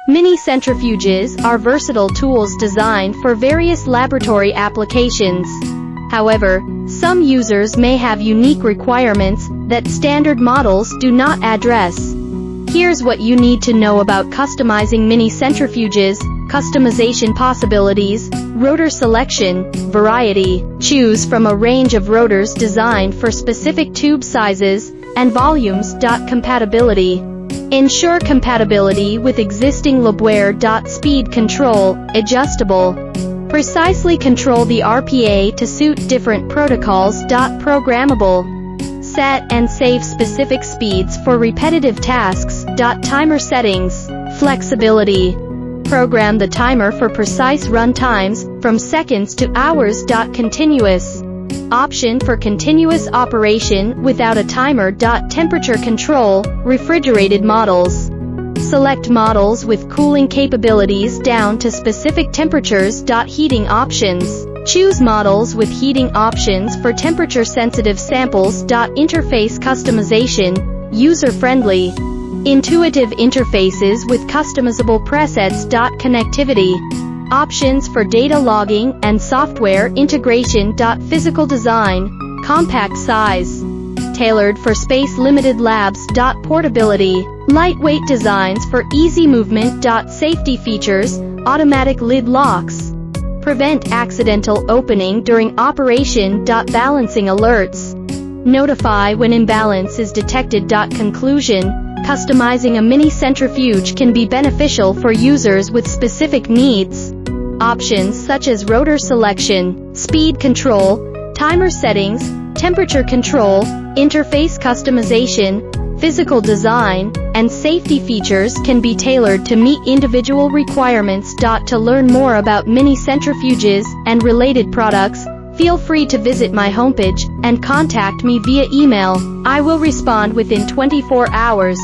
Mini centrifuges are versatile tools designed for various laboratory applications. However, some users may have unique requirements that standard models do not address. Here's what you need to know about customizing mini centrifuges: customization possibilities, rotor selection, variety. Choose from a range of rotors designed for specific tube sizes and volumes. Compatibility. Ensure compatibility with existing LabWare. Speed control, adjustable. Precisely control the RPA to suit different protocols. Programmable. Set and save specific speeds for repetitive tasks. Timer settings, flexibility. Program the timer for precise run times, from seconds to hours. Continuous. Option for continuous operation without a timer. Temperature control, refrigerated models. Select models with cooling capabilities down to specific temperatures. Heating options. Choose models with heating options for temperature-sensitive samples. Interface customization, user-friendly. Intuitive interfaces with customizable presets. Connectivity. Options for data logging and software integration. Physical design, compact size. Tailored for space-limited labs. Portability. Lightweight designs for easy movement. Safety features, automatic lid locks. Prevent accidental opening during operation. Balancing alerts. Notify when imbalance is detected. Conclusion. Customizing a mini centrifuge can be beneficial for users with specific needs. Options such as rotor selection, speed control, timer settings, temperature control, interface customization, physical design, and safety features can be tailored to meet individual requirements. To learn more about mini centrifuges and related products, feel free to visit my homepage and contact me via email. I will respond within 24 hours.